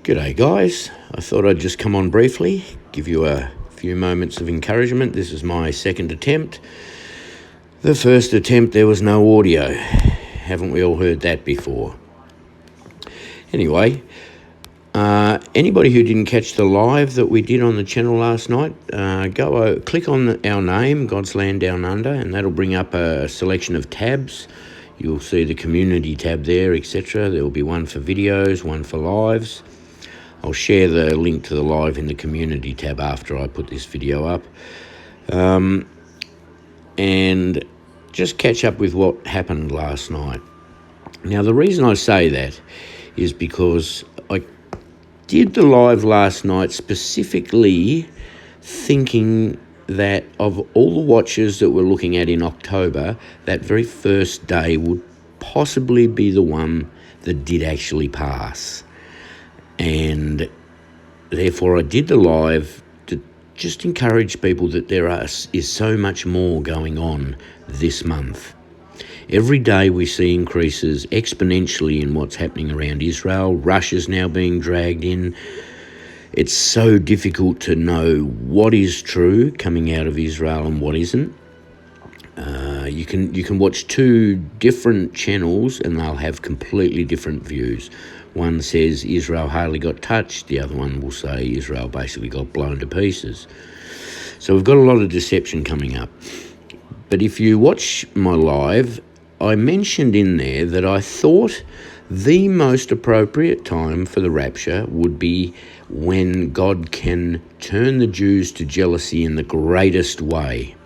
G'day guys, I thought I'd just come on briefly, give you a few moments of encouragement. This is my second attempt. The first attempt there was no audio. Haven't we all heard that before? Anyway, anybody who didn't catch the live that we did on the channel last night, click on our name, God's Land Down Under, and that'll bring up a selection of tabs. You'll see the community tab there, etc. There will be one for videos, one for lives. I'll share the link to the live in the community tab after I put this video up. And just catch up with what happened last night. Now, the reason I say that is because I did the live last night specifically thinking that of all the watches that we're looking at in October, that very first day would possibly be the one that did actually pass. And therefore I did the live to just encourage people that there is so much more going on this month. Every day we see increases exponentially in what's happening around Israel. Russia's now being dragged in. It's so difficult to know what is true coming out of Israel and what isn't. You can watch two different channels and they'll have completely different views. One says Israel hardly got touched. The other one will say Israel basically got blown to pieces. So we've got a lot of deception coming up. But if you watch my live, I mentioned in there that I thought the most appropriate time for the rapture would be when God can turn the Jews to jealousy in the greatest way.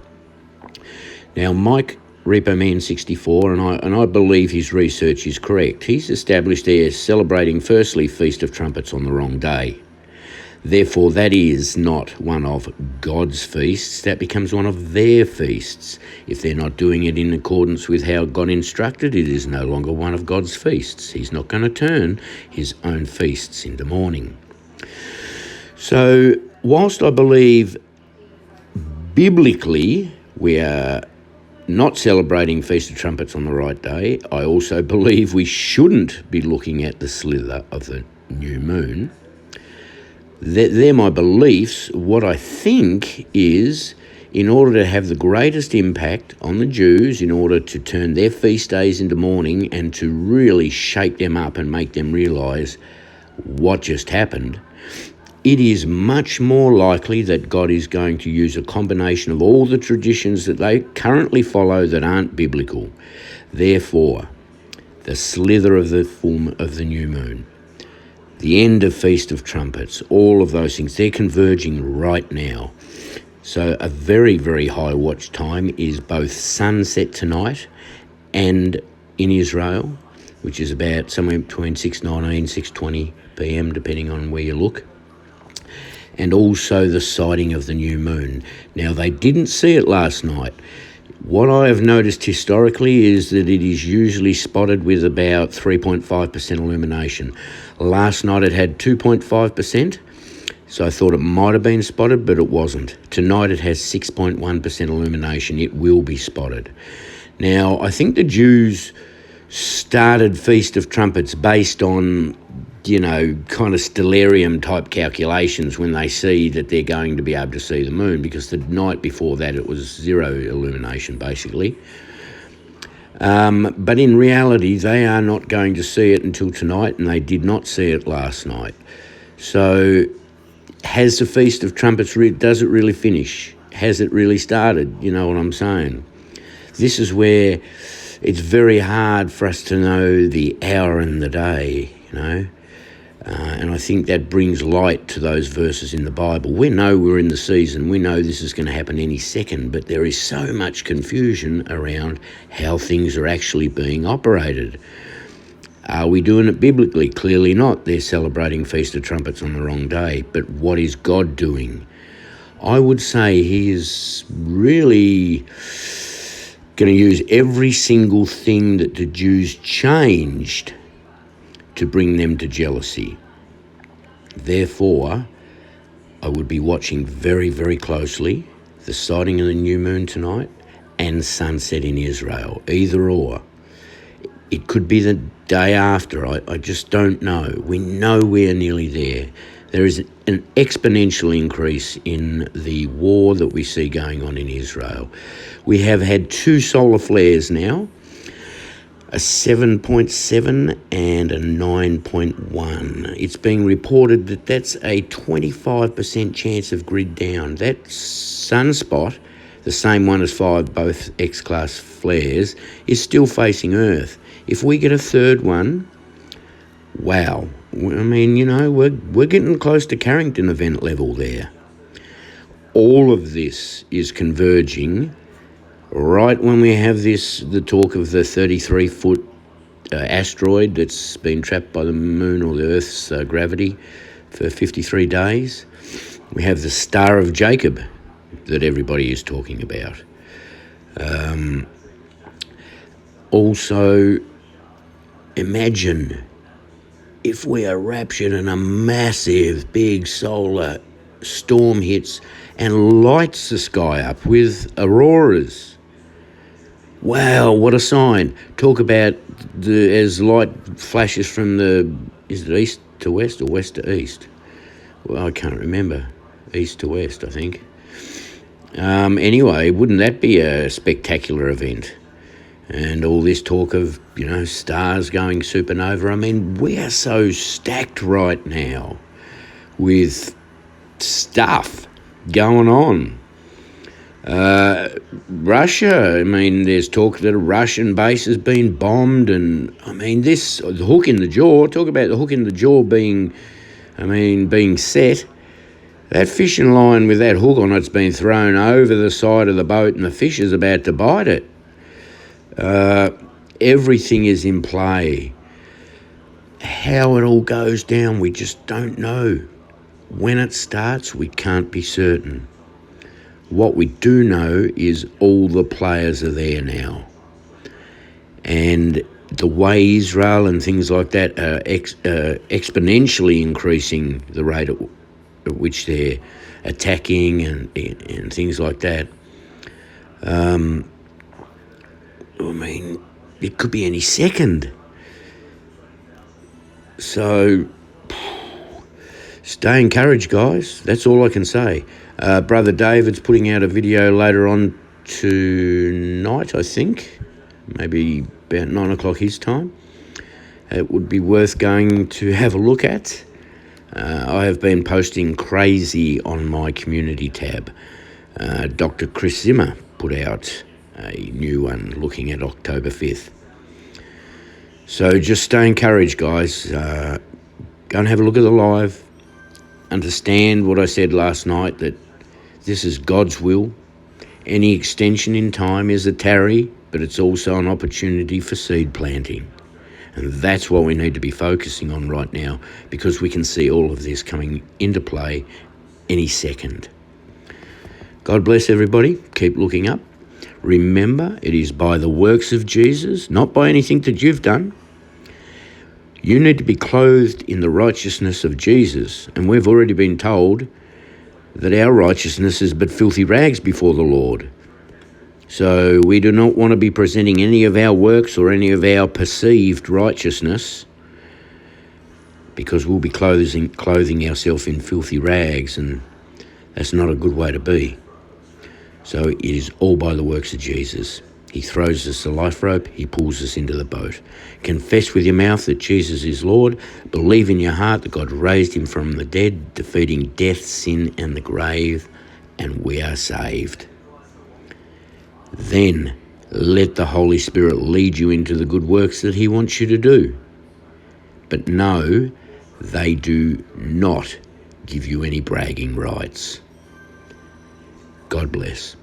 Now, Mike RepoMan64, and I believe his research is correct. He's established they're celebrating firstly Feast of Trumpets on the wrong day. Therefore, that is not one of God's feasts. That becomes one of their feasts. If they're not doing it in accordance with how God instructed, it is no longer one of God's feasts. He's not going to turn his own feasts into mourning. So, whilst I believe biblically we are not celebrating Feast of Trumpets on the right day, I also believe we shouldn't be looking at the slither of the new moon. They're my beliefs. What I think is, in order to have the greatest impact on the Jews, in order to turn their feast days into mourning and to really shake them up and make them realise what just happened, it is much more likely that God is going to use a combination of all the traditions that they currently follow that aren't biblical. Therefore, the slither of the new moon, the end of Feast of Trumpets, all of those things, they're converging right now. So a very, very high watch time is both sunset tonight and in Israel, which is about somewhere between 6:19, 6:20 p.m, depending on where you look. And also the sighting of the new moon. Now, they didn't see it last night. What I have noticed historically is that it is usually spotted with about 3.5% illumination. Last night it had 2.5%, so I thought it might have been spotted, but it wasn't. Tonight it has 6.1% illumination. It will be spotted. Now, I think the Jews started Feast of Trumpets based on, kind of stellarium type calculations when they see that they're going to be able to see the moon, because the night before that it was zero illumination basically. But in reality, they are not going to see it until tonight, and they did not see it last night. So has the Feast of Trumpets, does it really finish? Has it really started? You know what I'm saying? This is where it's very hard for us to know the hour and the day, and I think that brings light to those verses in the Bible. We know we're in the season. We know this is going to happen any second, but there is so much confusion around how things are actually being operated. Are we doing it biblically? Clearly not. They're celebrating Feast of Trumpets on the wrong day. But what is God doing? I would say he is really going to use every single thing that the Jews changed to bring them to jealousy. Therefore, I would be watching very, very closely the sighting of the new moon tonight and sunset in Israel, either or. It could be the day after. I just don't know. We know we're nearly there. There is an exponential increase in the war that we see going on in Israel. We have had 2 solar flares now, a 7.7 and a 9.1. It's being reported that that's a 25% chance of grid down. That sunspot, the same one as 5 both X-class flares, is still facing Earth. If we get a third one, wow. I mean, we're getting close to Carrington event level there. All of this is converging right when we have the talk of the 33-foot asteroid that's been trapped by the moon or the Earth's gravity for 53 days. We have the Star of Jacob that everybody is talking about. Also, imagine if we are raptured and a massive big solar storm hits and lights the sky up with auroras. Wow, what a sign. Talk about as light flashes from is it east to west or west to east? Well, I can't remember. East to west, I think. Anyway, wouldn't that be a spectacular event? And all this talk of, stars going supernova. I mean, we are so stacked right now with stuff going on. Russia, I mean, there's talk that a Russian base has been bombed, and I mean, the hook in the jaw, talk about the hook in the jaw being set. That fishing line with that hook on it's been thrown over the side of the boat, and the fish is about to bite it. Everything is in play. How it all goes down, we just don't know. When it starts, we can't be certain. What we do know is all the players are there now. And the way Israel and things like that are exponentially increasing the rate at which they're attacking and things like that. I mean, it could be any second. So, stay encouraged, guys. That's all I can say. Brother David's putting out a video later on tonight, I think. Maybe about 9 o'clock his time. It would be worth going to have a look at. I have been posting crazy on my community tab. Dr. Chris Zimmer put out a new one looking at October 5th. So just stay encouraged, guys. Go and have a look at the live. Understand what I said last night, that this is God's will. Any extension in time is a tarry, but it's also an opportunity for seed planting. And that's what we need to be focusing on right now, because we can see all of this coming into play any second. God bless everybody. Keep looking up. Remember, it is by the works of Jesus, not by anything that you've done. You need to be clothed in the righteousness of Jesus, and we've already been told that our righteousness is but filthy rags before the Lord. So we do not want to be presenting any of our works or any of our perceived righteousness, because we'll be clothing ourselves in filthy rags, and that's not a good way to be. So it is all by the works of Jesus. He throws us the life rope. He pulls us into the boat. Confess with your mouth that Jesus is Lord. Believe in your heart that God raised him from the dead, defeating death, sin, and the grave, and we are saved. Then let the Holy Spirit lead you into the good works that he wants you to do. But no, they do not give you any bragging rights. God bless.